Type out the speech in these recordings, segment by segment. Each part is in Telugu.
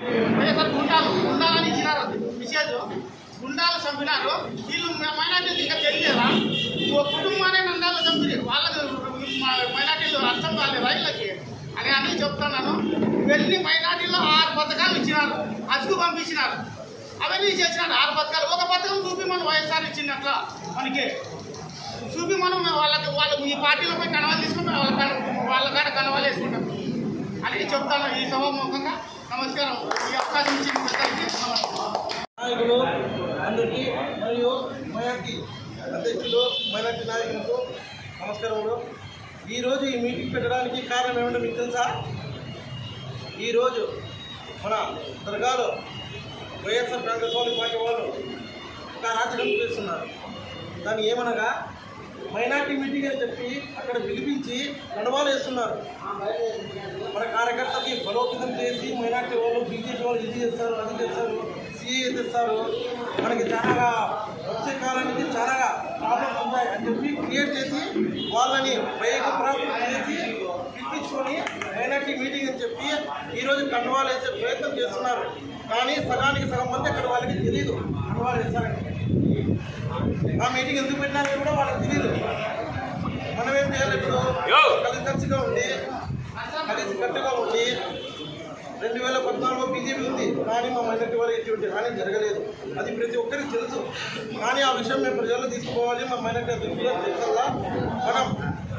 వైఎస్ఆర్ గుండాలని ఇచ్చినారు విషయాలు గుండాలు చంపినారు. వీళ్ళు మైనార్టీలు ఇంకా తెలియదా? కుటుంబాన్ని నందాలు చంపి వాళ్ళకి మైనార్టీలు అర్థం కాలేదు రైళ్ళకి అని అన్నీ చెప్తున్నాను. వెళ్ళి మైనార్టీలో 6 పథకాలు ఇచ్చినారు, అసుకు పంపించినారు, అవన్నీ చేసినారు. 6 పథకాలు ఒక పథకం చూపి మనం వైఎస్ఆర్ ఇచ్చినట్ల మనకి చూపి మనం వాళ్ళకి ఈ పార్టీలపై కనవాలు తీసుకుంటాం, వాళ్ళ కాడ కనవాలు వేసుకుంటాం అని చెప్తాను. ఈ సభాముఖంగా నమస్కారం. ఈ అవకాశం ఇచ్చిన నాయకులు అందరికీ మరియు మైనార్టీ అధ్యక్షులు మైనార్టీ నాయకులకు నమస్కారములు. ఈరోజు ఈ మీటింగ్ పెట్టడానికి కారణం ఏమంటే మీకు తెలుసా? ఈరోజు మన దర్గాలో వైఎస్ఆర్ కాంగ్రెస్ పార్టీ వాళ్ళు ఒక అరాచకం చేస్తున్నారు. దాన్ని ఏమనగా మైనార్టీ మీటింగ్ అని చెప్పి అక్కడ పిలిపించి నడవాలు వేస్తున్నారు. మన కార్యకర్తకి బలోపేతం చేసి మైనార్టీ వాళ్ళు బీజేపీ వాళ్ళు ఇది చేస్తారు, అది చేస్తారు, సిఏ తెస్తారు, మనకి చాలా వచ్చే కాలానికి చాలా ప్రాబ్లమ్స్ ఉంటాయి అని చెప్పి క్రియేట్ చేసి వాళ్ళని భయప్రాంతం చేసి పిలిపించుకొని మైనార్టీ మీటింగ్ అని చెప్పి ఈరోజు కండువాలు వేసే ప్రయత్నం చేస్తున్నారు. కానీ సగానికి సగం మంది అక్కడ వాళ్ళకి తెలియదు కండువాలు వేస్తారంటే. ఆ మీటింగ్ ఎందుకు పెట్టినారో కూడా వాళ్ళకి తెలియదు. మనం ఏం చేయాలి? ఇప్పుడు కలిసికట్టుగా ఉండి 2014 బీజేపీ ఉంది, కానీ మా మైనార్టీ వాళ్ళు ఎటువంటి హాని జరగలేదు. అది ప్రతి ఒక్కరికి తెలుసు. కానీ ఆ విషయం మేము ప్రజల్లో తీసుకుపోవాలి. మా మైనార్టీ అధ్యక్షులు తెలుసల్లా మనం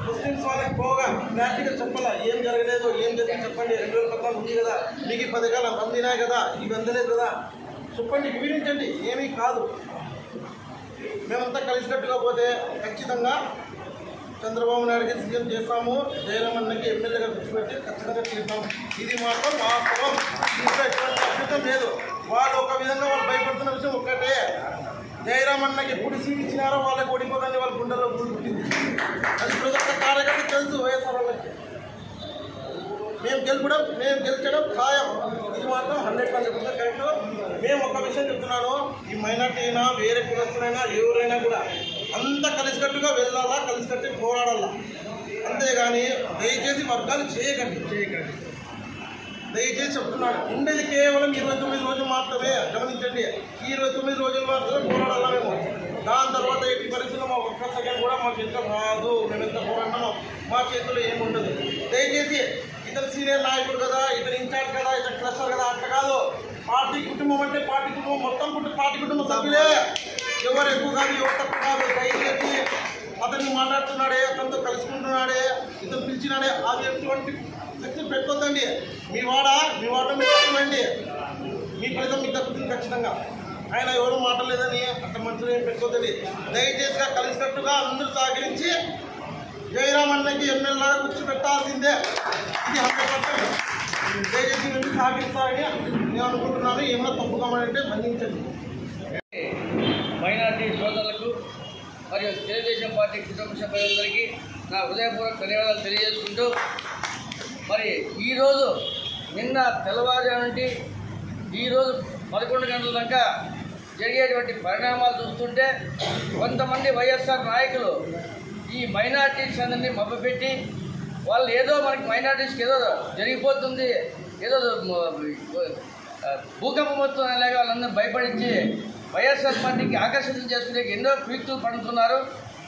ముస్లిమ్స్ వాళ్ళకి పోగా క్లారిటీగా చెప్పాలా, ఏం జరగలేదు, ఏం జరిగింది చెప్పండి. 2014 ఉంది కదా, మీకు 10 కాలం అందినాయి కదా, ఇవి అందలేదు కదా, చెప్పండి, వివరించండి. ఏమీ కాదు. మేమంతా కలిసికట్టుగా పోతే ఖచ్చితంగా చంద్రబాబు నాయుడుకి సీఎం చేస్తాము, జయరామన్నకి ఎమ్మెల్యేగా కూర్చోబెట్టి ఖచ్చితంగా చేస్తాము. ఇది మాత్రం వాస్తవం. ఇంకా ఎటువంటి అద్భుతం లేదు. వాళ్ళు ఒక విధంగా వాళ్ళు భయపడుతున్న విషయం ఒక్కటే, జయరామన్నకి ఎప్పుడు సీట్ ఇచ్చినారో వాళ్ళకి ఓడిపోదని వాళ్ళ గుండెల్లో పుట్టింది. అది ప్రతి ఒక్క కార్యకర్త తెలుసు. వైఎస్ఆర్ వాళ్ళకి మేము గెలిచడం ఖాయం. ఇది మాత్రం 100% కరెక్ట్. మేము ఒక విషయం చెప్తున్నాను, ఈ మైనార్టీ అయినా వేరే కులస్తులైనా ఎవరైనా కూడా అంతా కలిసికట్టుగా వెళ్ళాలా, కలిసికట్టి పోరాడాలా. అంతేగాని దయచేసి వర్గాలు చేయకండి. దయచేసి చెప్తున్నాడు, ఉండేది కేవలం 29 రోజులు మాత్రమే. గమనించండి, ఈ 29 రోజులు మాత్రమే పోరాడాలా మేము. దాని తర్వాత ఎట్టి పరిస్థితుల్లో మా ఒక్క సెకండ్ కూడా మాకు ఎంత రాదు. మేము ఎంత పోరాడినామో మా చేతుల్లో ఏముండదు. దయచేసి ఇతను సీనియర్ నాయకుడు కదా, ఇతను ఇన్ఛార్జ్ కదా, ఇతను క్లస్టర్ కదా, అట్లా కాదు. పార్టీ కుటుంబం అంటే పార్టీ కుటుంబం మొత్తం పార్టీ కుటుంబ సభ్యులే. ఎవరు ఎక్కువ కాదు, ఎవరు తక్కువ కాదు. దయచేసి అతన్ని మాట్లాడుతున్నాడే, అతనితో కలుసుకుంటున్నాడే, ఇతను పిలిచినాడే, అది ఎటువంటి శక్తి పెట్టుకోద్దండి. మీ వాడ మీరు తక్కువండి, మీ ఫలితం మీకు తప్పుతుంది ఖచ్చితంగా. ఆయన ఎవరు మాట్లాడలేదని అంత మంచిగా ఏం పెట్టుకోద్దండి. దయచేసిగా కలిసికట్టుగా అందరూ సహకరించి జయరామన్నకి ఎమ్మెల్యేగా కూర్చోబెట్టాల్సిందే. ఇది 100%. దయచేసి మీరు సహకరిస్తారని నేను అనుకుంటున్నాను. ఏమైనా తప్పు కావాలంటే మన్నించండి. మైనార్టీ సోదరులకు మరియు తెలుగుదేశం పార్టీ కుటుంబ సభ్యులందరికీ నా హృదయపూర్వక ధన్యవాదాలు తెలియజేసుకుంటూ, మరి ఈరోజు నిన్న తెల్లవారుజాము నుండి ఈరోజు 11 గంటల దాకా జరిగేటువంటి పరిణామాలు చూస్తుంటే కొంతమంది వైఎస్ఆర్ నాయకులు ఈ మైనార్టీస్ అందరినీ మభ్యపెట్టి వాళ్ళు ఏదో మనకి మైనార్టీస్కి ఏదో జరిగిపోతుంది, ఏదో భూకంపం వస్తుంది అలాగే వాళ్ళందరూ భయపడించి వైఎస్ఆర్ పార్టీకి ఆకర్షితం చేసుకునే ఎన్నో క్విక్తులు పడుతున్నారు.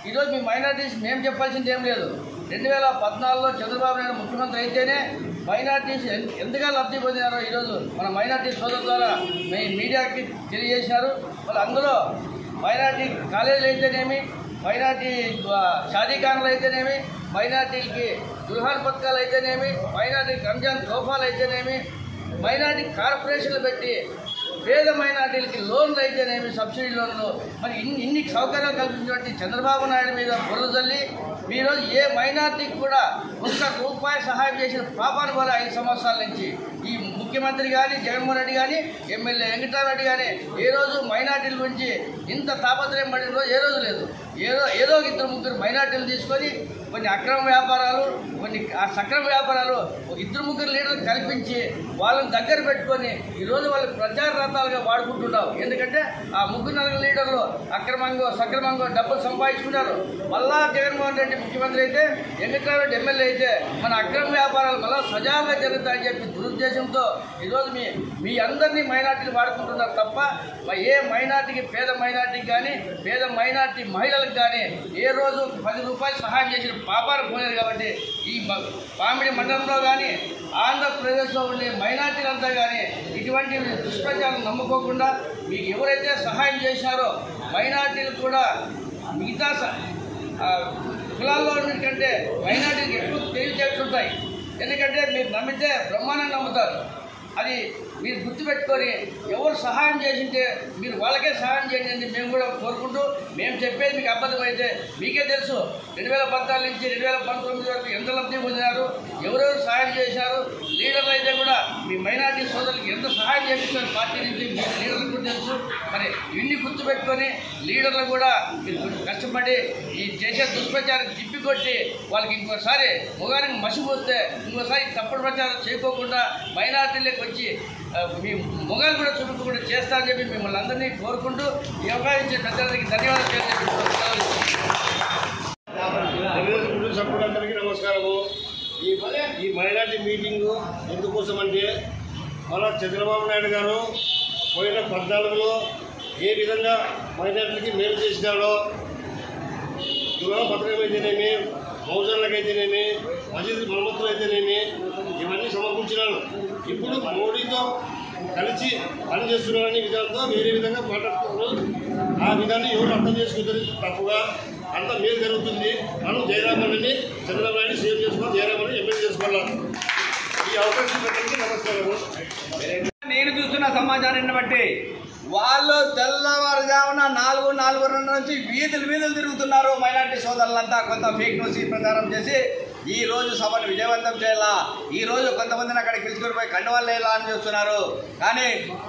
ఈరోజు మీ మైనార్టీస్ మేము చెప్పాల్సింది ఏం లేదు. 2014లో చంద్రబాబు నాయుడు ముఖ్యమంత్రి అయితేనే మైనార్టీస్ ఎంతగా లబ్ధి పొందినారో ఈరోజు మన మైనార్టీ సోదరుల ద్వారా మీడియాకి తెలియజేసినారు. వాళ్ళు అందులో మైనార్టీ కాలేజీలు అయితేనేమి, మైనార్టీ షాదీఖానాలు అయితేనేమి, మైనార్టీలకి దుల్హాన్ పథకాలు అయితేనేమి, మైనార్టీకి రంజాన్ తోఫాలు అయితేనేమి, మైనార్టీ కార్పొరేషన్లు పెట్టి పేద మైనార్టీలకి లోన్లు అయితేనేమి, సబ్సిడీ లోన్లు, మరి ఇన్ని సౌకర్యాలు కల్పించినటువంటి చంద్రబాబు నాయుడు మీద బురద జల్లి ఈరోజు ఏ మైనార్టీకి కూడా ₹1 సహాయం చేసిన పాపాను వల్ల 5 సంవత్సరాల నుంచి ఈ ముఖ్యమంత్రి కానీ, జగన్మోహన్ రెడ్డి కానీ, ఎమ్మెల్యే వెంకటరామరెడ్డి కానీ ఏ రోజు మైనార్టీల గురించి ఇంత తాపత్రయం పడిన రోజు ఏ రోజు లేదు. ఏదో ఇద్దరు ముగ్గురు మైనార్టీలు తీసుకొని కొన్ని అక్రమ వ్యాపారాలు, కొన్ని సక్రమ వ్యాపారాలు ఇద్దరు ముగ్గురు లీడర్లు కల్పించి వాళ్ళని దగ్గర పెట్టుకొని ఈరోజు వాళ్ళు ప్రచార రథాలుగా వాడుకుంటున్నావు. ఎందుకంటే ఆ ముగ్గురు నలుగురు లీడర్లు అక్రమంగా సక్రమంగా డబ్బులు సంపాదించుకున్నారు. మళ్ళా జగన్మోహన్ రెడ్డి ముఖ్యమంత్రి అయితే, వెంకటరామరెడ్డి ఎమ్మెల్యే అయితే మన అక్రమ వ్యాపారాలు మళ్ళా సజావుగా జరుగుతాయని చెప్పి దురుద్దేశంతో ఈరోజు మీ అందరినీ మైనార్టీలు వాడుకుంటున్నారు తప్ప ఏ మైనార్టీకి, పేద మైనార్టీకి కానీ పేద మైనార్టీ మహిళలకు కానీ ఏ రోజు 10 రూపాయలు సహాయం చేసిన పాపాలు పోలేదు. కాబట్టి ఈ పామిడి మండలంలో కానీ ఆంధ్రప్రదేశ్లో ఉండే మైనార్టీలంతా కానీ ఇటువంటి దుష్ప్రచారం నమ్ముకోకుండా మీకు ఎవరైతే సహాయం చేశారో మైనార్టీలు కూడా మిగతా కులాల్లో కంటే మైనార్టీకి ఎక్కువ తెలివితేటలుంటాయి. ఎందుకంటే మీరు నమ్మితే బ్రహ్మాండంగా నమ్ముతారు. అది మీరు గుర్తుపెట్టుకొని ఎవరు సహాయం చేసింటే మీరు వాళ్ళకే సహాయం చేయండి అని మేము కూడా కోరుకుంటూ, మేము చెప్పేది మీకు అబద్ధమైతే మీకే తెలుసు 2014 నుంచి 2019 వరకు ఎంత లబ్ధి పొందినారు, ఎవరెవరు సహాయం చేశారు. లీడర్లు అయితే కూడా మీ మైనార్టీ సోదరులకు ఎంత సహాయం చేయించారు పార్టీ నుంచి మీ లీడర్లకు కూడా తెలుసు. మరి ఇన్ని గుర్తుపెట్టుకొని లీడర్లు కూడా మీరు కష్టపడి ఈ చేసే దుష్ప్రచారం తిప్పికొట్టి వాళ్ళకి ఇంకోసారి మొగానికి మసిపోస్తే ఇంకోసారి తప్పుడు ప్రచారం చేయకోకుండా మైనార్టీలకు వచ్చి మీ మొగాలు కూడా చూపించకుండా చేస్తారని చెప్పి మిమ్మల్ని అందరినీ కోరుకుంటూ ఈ అవకాశం ఇచ్చే పెద్దలకి ధన్యవాదాలు తెలియజేస్తున్నాను. సభ్యులందరికీ నమస్కారము. ఈ మైనార్టీ మీటింగు ఎందుకోసం అంటే మన చంద్రబాబు నాయుడు గారు పోయిన 14లో ఏ విధంగా మైనార్టీలకి మేలు చేసినాడో, దుర్గా పథకం అయితేనేమి, మౌజన్లకైతేనేమి, మసీదు మరమ్మతులు అయితేనేమి ఇవన్నీ సమకూర్చినాడు. ఇప్పుడు మోడీతో కలిసి పనిచేస్తున్నారనే విధానంతో వేరే విధంగా మాట్లాడుతున్నారు. ఆ విధాన్ని ఎవరు అర్థం చేసుకుంటుంది తప్పుగా అంత మేలు జరుగుతుంది. మనం జయరామని చంద్రబాబు నాయుడు సేవ్ చేసుకోవాలి, జయరామని ఎమ్మెల్యే చేసుకోవాలి. ఈ అవకాశం పెట్టడానికి నమస్కారం. నేను చూస్తున్న సమాచారాన్ని బట్టి వాళ్ళు తెల్లవారుజామున 4:30 నుంచి వీధులు తిరుగుతున్నారు. మైనార్టీ సోదరులంతా కొంత ఫేక్ న్యూస్ ప్రచారం చేసి ఈ రోజు సభను విజయవంతం చేయాలా, ఈ రోజు కొంతమందిని అక్కడికి పిలుచుకొని పోయి కండువాలు వేయాలా అని చూస్తున్నారు. కానీ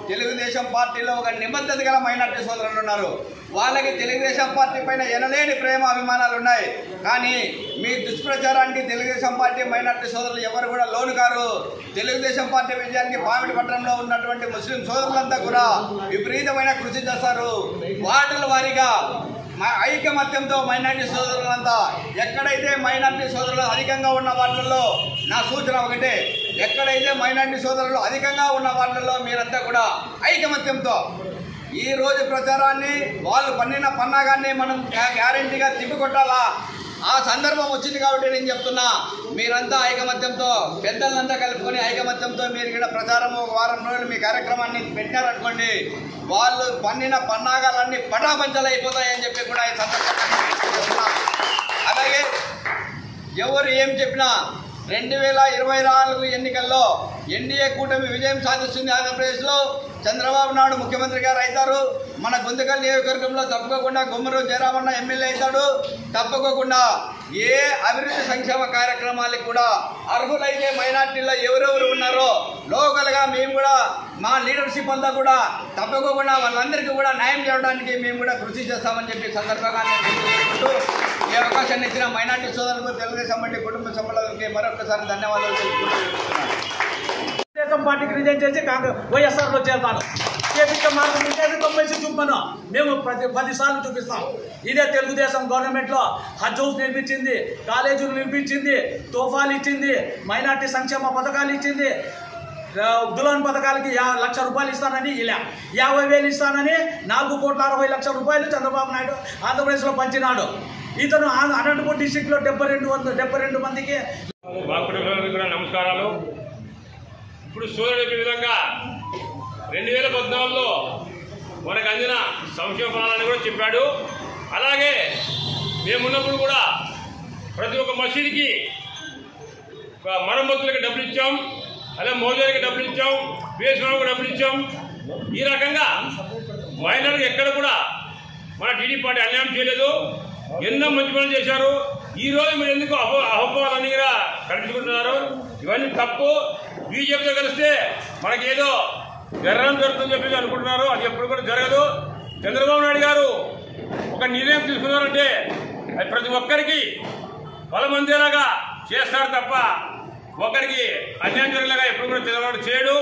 తెలుగుదేశం పార్టీలో ఒక నిబద్ధత గల మైనార్టీ సోదరులు ఉన్నారు. వాళ్ళకి తెలుగుదేశం పార్టీ పైన ఎనలేని ప్రేమ అభిమానాలు ఉన్నాయి. కానీ మీ దుష్ప్రచారానికి తెలుగుదేశం పార్టీ మైనార్టీ సోదరులు ఎవరు కూడా లోను కారు. తెలుగుదేశం పార్టీ విజయానికి పామిడి పట్టణంలో ఉన్నటువంటి ముస్లిం సోదరులంతా కూడా విపరీతమైన కృషి చేస్తారు. వార్డుల వారీగా ఐకమత్యంతో మైనార్టీ సోదరులంతా ఎక్కడైతే మైనార్టీ సోదరులు అధికంగా ఉన్న వార్డులలో నా సూచన ఒకటే, ఎక్కడైతే మైనార్టీ సోదరులు అధికంగా ఉన్న వార్డులలో మీరంతా కూడా ఐకమత్యంతో ఈ రోజు ప్రచారాన్ని వాళ్ళు పన్నిన పన్నాగాన్ని మనం గ్యారెంటీగా తిప్పికొట్టాలా. ఆ సందర్భం వచ్చింది కాబట్టి నేను చెప్తున్నా, మీరంతా ఐకమత్యంతో పెద్దలంతా కలుపుకొని ఐకమత్యంతో మీరు ఇక్కడ ప్రచారం ఒక వారం రోజులు మీ కార్యక్రమాన్ని పెట్టారనుకోండి, వాళ్ళు పన్నిన పన్నాగాలన్నీ పటాపంచలు అయిపోతాయని చెప్పి కూడా ఈ సందర్భంగా చెప్తున్నా. అలాగే ఎవరు ఏం చెప్పినా 2024 ఎన్నికల్లో ఎన్డీఏ కూటమి విజయం సాధిస్తుంది. ఆంధ్రప్రదేశ్లో చంద్రబాబు నాయుడు ముఖ్యమంత్రి గారు అవుతారు. మన గుంతకల్ నియోజకవర్గంలో తప్పకుండా గుమ్మరు జయరామన్న ఎమ్మెల్యే అవుతాడు. తప్పకుండా ఏ అభివృద్ధి సంక్షేమ కార్యక్రమాలకు కూడా అర్హులైతే మైనార్టీలో ఎవరెవరు ఉన్నారో లోకల్గా మేము కూడా మా లీడర్షిప్ అంతా కూడా తప్పకుండా వాళ్ళందరికీ కూడా న్యాయం చేయడానికి మేము కూడా కృషి చేస్తామని చెప్పి సందర్భంగా నేను ఈ అవకాశాన్ని ఇచ్చిన మైనార్టీ సోదరులకు తెలుగుదేశం పార్టీ కుటుంబ సభ్యులకి మరొకసారి ధన్యవాదాలు తెలుపుకుంటున్నాను. తెలుగుదేశం పార్టీకి రిజైన్ చేసి వైఎస్ఆర్లో చేస్తాను. చేపించే మార్గం ఉంటేది 90 చూపను మేము 10 సార్లు చూపిస్తాం. ఇదే తెలుగుదేశం గవర్నమెంట్లో హజ్ హౌస్ నిర్మించింది, కాలేజీలు నిర్మించింది, తోఫాలు ఇచ్చింది, మైనార్టీ సంక్షేమ పథకాలు ఇచ్చింది, దులాన్ పథకాలకి 1 లక్ష రూపాయలు ఇస్తానని ఇలా 50,000 ఇస్తానని 4,60,00,000 రూపాయలు చంద్రబాబు నాయుడు ఆంధ్రప్రదేశ్లో పంచినాడు. ఇతను అనంతపురం డిస్టిక్లో 72 మందికి. కూడా నమస్కారాలు. ఇప్పుడు సూర్యుడి విధంగా 2014లో మనకు అందిన సంక్షేమ ఫలాన్ని కూడా చెప్పాడు. అలాగే మేమున్నప్పుడు కూడా ప్రతి ఒక్క మసీదుకి మరమ్మతులకి డబ్బులు ఇచ్చాం, అలాగే మోజానికి డబ్బులు ఇచ్చాం, వేసుకున్నానికి డబ్బులు ఇచ్చాం. ఈ రకంగా మైనార్టీకి ఎక్కడ కూడా మన టీడీపీ పార్టీ అన్యాయం చేయలేదు. ఎన్నో మంచి పనులు చేశారు. ఈ రోజు మీరు ఎందుకు అహోపాలన్నీ కూడా కల్పించుకుంటున్నారు? ఇవన్నీ తప్పు. బీజేపీతో కలిస్తే మనకేదో జరగడం జరుగుతుందని చెప్పి అనుకుంటున్నారు. అది ఎప్పుడు కూడా జరగదు. చంద్రబాబు నాయుడు గారు ఒక నిర్ణయం తీసుకున్నారంటే అది ప్రతి ఒక్కరికి బలమందేలాగా చేస్తారు తప్ప ఒకరికి అన్యాయం జరిగేలాగా ఎప్పుడు కూడా చంద్రబాబు చేయడు.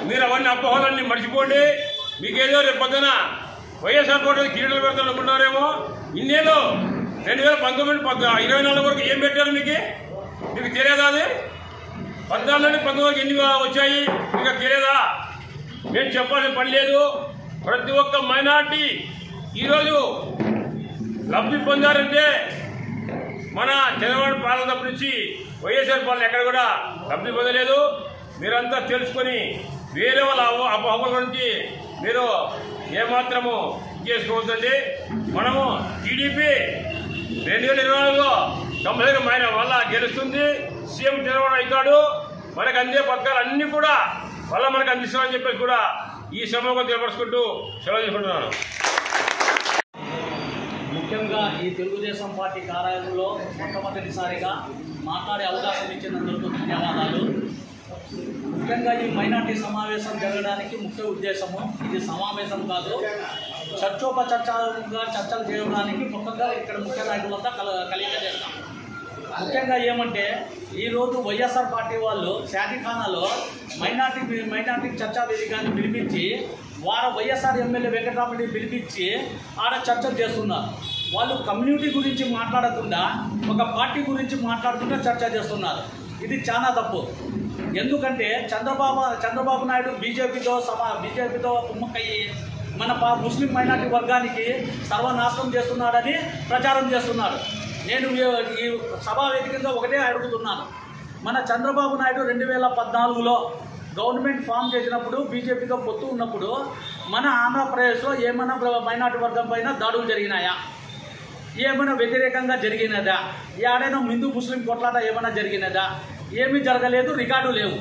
మీరు అవన్నీ అపోహలన్నీ మర్చిపోండి. మీకేదో రేపు పొద్దున వైఎస్ఆర్ పార్టీ కిరీటాలు పెడతాను అనుకుంటున్నారేమో. ఇన్నేళ్ళు 2019-24 వరకు ఏం పెట్టారు మీకు తెలియదా? అది 14 నుండి 19 వరకు ఎన్ని వచ్చాయి మీకు తెలియదా? మేము చెప్పాల్సిన పని లేదు. ప్రతి ఒక్క మైనార్టీ ఈరోజు లబ్ధి పొందారంటే మన చంద్రబాబు పాలన తప్ప నుంచి వైఎస్ఆర్ పాలన ఎక్కడ కూడా లబ్ధి పొందలేదు. మీరంతా తెలుసుకొని వేరే వాళ్ళ అపోహల గురించి మీరు ఏమాత్రము చేసుకోవద్దండి. మనము టీడీపీ 2024లో కంపల్సరీగా ఆయన వల్ల గెలుస్తుంది. సీఎం చంద్రబాబు అవుతాడు. మనకు అందే పథకాలు అన్నీ కూడా వల్ల మనకు అందిస్తామని చెప్పేసి కూడా ఈ సమయంలో తెలియపరుచుకుంటూ సెలవు తీసుకుంటున్నాను. ముఖ్యంగా ఈ తెలుగుదేశం పార్టీ కార్యాలయంలో మొట్టమొదటిసారిగా మాట్లాడే అవకాశం ఇచ్చినందుకు ధన్యవాదాలు. ముఖ్యంగా ఈ మైనార్టీ సమావేశం జరగడానికి ముఖ్య ఉద్దేశము ఇది సమావేశం కాదు, చర్చోపచర్చగా చర్చలు చేయడానికి ముఖ్యంగా ఇక్కడ ముఖ్య నాయకులంతా కలిగ చేస్తాం. ముఖ్యంగా ఏమంటే ఈరోజు వైఎస్ఆర్ పార్టీ వాళ్ళు షాదీఖానాలో మైనార్టీ చర్చా వేదికని పిలిపించి వైఎస్ఆర్ ఎమ్మెల్యే వెంకటరామరెడ్డి పిలిపించి ఆడ చర్చలు చేస్తున్నారు. వాళ్ళు కమ్యూనిటీ గురించి మాట్లాడకుండా ఒక పార్టీ గురించి మాట్లాడుకుంటూ చర్చ చేస్తున్నారు. ఇది చాలా తప్పు. ఎందుకంటే చంద్రబాబు నాయుడు బీజేపీతో కుమ్మక్కయ్యి మన ముస్లిం మైనార్టీ వర్గానికి సర్వనాశనం చేస్తున్నాడని ప్రచారం చేస్తున్నాడు. నేను ఈ సభా వేదికగా ఒకటే అడుగుతున్నాను. మన చంద్రబాబు నాయుడు 2014లో గవర్నమెంట్ ఫామ్ చేసినప్పుడు బీజేపీతో పొత్తు ఉన్నప్పుడు మన ఆంధ్రప్రదేశ్లో ఏమైనా మైనార్టీ వర్గం పైన దాడులు జరిగినాయా? ఏమైనా వ్యతిరేకంగా జరిగినదా? ఏడైనా హిందూ ముస్లిం కొట్లాట ఏమైనా జరిగినదా? ఏమీ జరగలేదు, రికార్డు లేవు.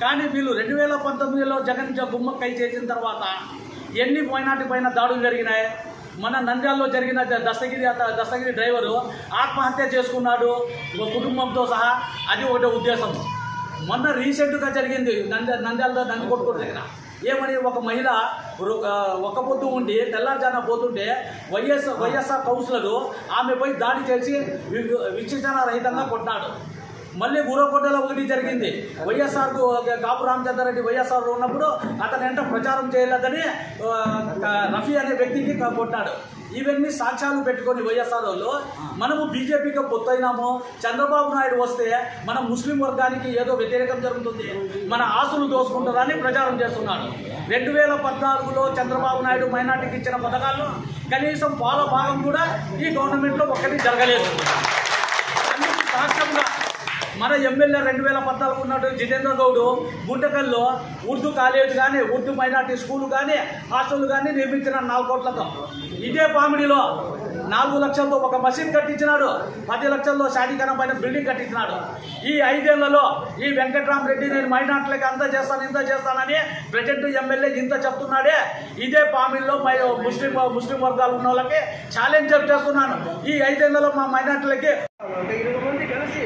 కానీ వీళ్ళు 2019లో జగన్ గుమ్మక్కై చేసిన తర్వాత ఎన్ని మైనార్టీ పైన దాడులు జరిగినాయి? మన నంద్యాలలో జరిగిన దస్తగిరి డ్రైవరు ఆత్మహత్య చేసుకున్నాడు కుటుంబంతో సహా. అది ఒకటి ఉద్దేశం. మొన్న రీసెంట్గా జరిగింది నంద్యాలలో నందికొట్టు దగ్గర. ఏమని ఒక మహిళ ఒక పొద్దు ఉండి తెల్లారుజాన పోతుంటే వైఎస్ఆర్ కౌన్సిలరు ఆమెపై దాడి చేసి విచక్షణ రహితంగా కొట్టాడు. మళ్ళీ గురకొండలో ఒకటి జరిగింది. వైఎస్ఆర్కు కాపు రామచంద్రారెడ్డి వైఎస్ఆర్ ఉన్నప్పుడు అతని వెంట ప్రచారం చేయలేదని రఫీ అనే వ్యక్తికి కొట్టాడు. ఇవన్నీ సాక్ష్యాలు పెట్టుకొని వైఎస్ఆర్ వాళ్ళు మనము బీజేపీకి పొత్తైనాము, చంద్రబాబు నాయుడు వస్తే మన ముస్లిం వర్గానికి ఏదో వ్యతిరేకం జరుగుతుంది, మన ఆస్తులు దోసుకుంటారని ప్రచారం చేస్తున్నాడు. 2014లో చంద్రబాబు నాయుడు మైనార్టీకి ఇచ్చిన పథకాల్లో కనీసం పాల భాగం కూడా ఈ గవర్నమెంట్లో ఒక్కటి జరగలేదు. అందుకు సాక్ష్యంగా మన ఎమ్మెల్యే 2014 ఉన్నట్టు జితేంద్ర గౌడ్ గుంటకల్లో ఉర్దూ కాలేజ్ కానీ ఉర్దూ మైనార్టీ స్కూల్ కానీ హాస్టల్ కానీ నిర్మించిన 4 కోట్లతో. ఇదే పామిడిలో 4 లక్షలతో ఒక మసీద్ కట్టించినాడు, 10 లక్షల్లో షాదీఖానా పైన బిల్డింగ్ కట్టించినాడు. ఈ 5 ఏళ్లలో ఈ వెంకటరామరెడ్డి నేను మైనార్టీలకు ఇంత చేస్తానని ప్రజెంట్ ఎమ్మెల్యే ఇంత చెప్తున్నాడే. ఇదే పామిడిలో ముస్లిం వర్గాలు ఉన్న వాళ్ళకి ఛాలెంజ్ చేస్తున్నాను. ఈ 5 ఏళ్లలో మా మైనార్టీలకి 20 మంది కలిసి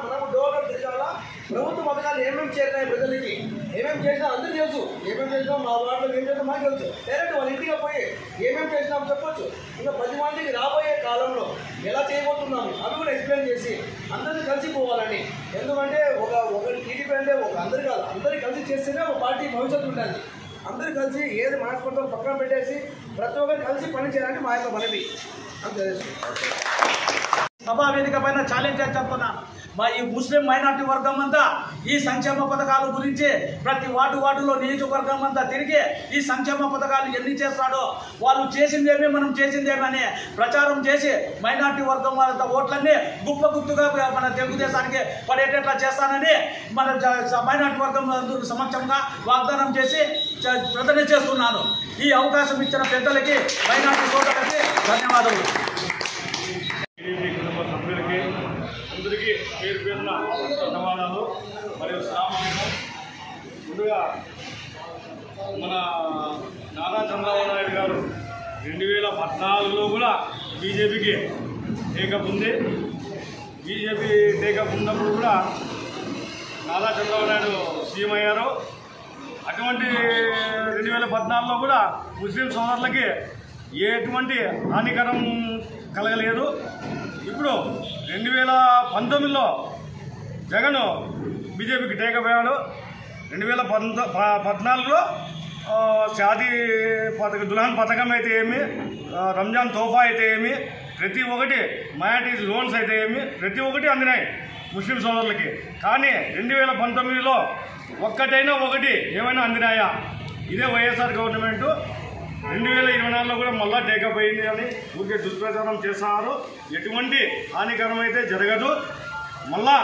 మనము డోర్ తిరగాలా. ప్రభుత్వ పథకాలు ఏమేమి చేరినాయి ప్రజలకి, ఏమేమి చేసినా అందరూ తెలుసు. ఏమేమి చేసినా మా వార్డులో ఏం చేసినా మాకు తెలుసు. డైరెక్ట్ వాళ్ళ ఇంటికి పోయి ఏమేమి చేసినామో చెప్పొచ్చు. ఇంకా 10 మందికి రాబోయే కాలంలో ఎలా చేయబోతున్నాము అవి కూడా ఎక్స్ప్లెయిన్ చేసి అందరినీ కలిసిపోవాలని. ఎందుకంటే ఒక టీడీపీ అంటే అందరు కాదు, అందరూ కలిసి చేస్తేనే ఒక పార్టీ భవిష్యత్తు ఉంటుంది. అందరూ కలిసి ఏది మనస్పర్ధలు పక్కన పెట్టేసి ప్రతి ఒక్కరు కలిసి పని చేయడానికి మా యొక్క మనవి అంతే. సభా వేదిక పైన ఛాలెంజ్ చెప్తున్నాను. మా ఈ ముస్లిం మైనార్టీ వర్గం అంతా ఈ సంక్షేమ పథకాల గురించి ప్రతి వార్డులో నియోజకవర్గం అంతా తిరిగి ఈ సంక్షేమ పథకాలు ఎన్ని చేస్తాడో, వాళ్ళు చేసిందేమి మనం చేసిందేమని ప్రచారం చేసి మైనార్టీ వర్గం వాళ్ళ ఓట్లన్నీ గుప్పగుత్తుగా మన తెలుగుదేశానికి పడేటట్లా చేస్తానని మన మైనార్టీ వర్గం సమక్షంగా వాగ్దానం చేసి ప్రతిజ్ఞ చేస్తున్నాను. ఈ అవకాశం ఇచ్చిన పెద్దలకి మైనార్టీ సోదరులకి ధన్యవాదాలు. కుటుంబ సభ్యులకి అందరికీ పేరు పేరున ధన్యవాదాలు మరియు సామాన్యం. ముందుగా మన నారా చంద్రబాబు నాయుడు గారు 2014లో కూడా బీజేపీకి టేకప్ ఉంది. బీజేపీ టేకప్ ఉన్నప్పుడు కూడా నారా చంద్రబాబు నాయుడు సీఎం అయ్యారు. అటువంటి 2014లో కూడా ముస్లిం సోదరులకి ఎటువంటి హానికరం కలగలేదు. ఇప్పుడు 2019లో జగన్ బీజేపీకి టేకపోయాడు. 2014లో షాదీ పథకం, దుల్హన్ పథకం అయితే ఏమి, రంజాన్ తోఫా అయితే ఏమి, ప్రతి ఒక్కటి మైనారిటీస్ లోన్స్ అయితే ఏమి, ప్రతి ఒక్కటి అందినాయి ముస్లిం సోదరులకి. కానీ 2019లో ఒక్కటైనా ఒకటి ఏమైనా అందినాయా? ఇదే వైఎస్ఆర్ గవర్నమెంట్ 2024లో కూడా మళ్ళా టేకప్ అయింది అని ఊరికే దుష్ప్రచారం చేస్తున్నారు. ఎటువంటి హానికరం అయితే జరగదు. మళ్ళా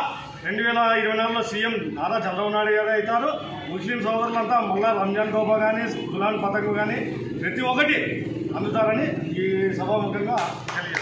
2024లో సీఎం నారా చంద్రబాబు నాయుడు గారు అవుతారు. ముస్లిం సోదరులంతా మళ్ళా రంజాన్ తోఫా కానీ, దుల్హన్ పథకం కానీ ప్రతి ఒక్కటి అందుతారని ఈ సభాముఖంగా తెలియజేస్తారు.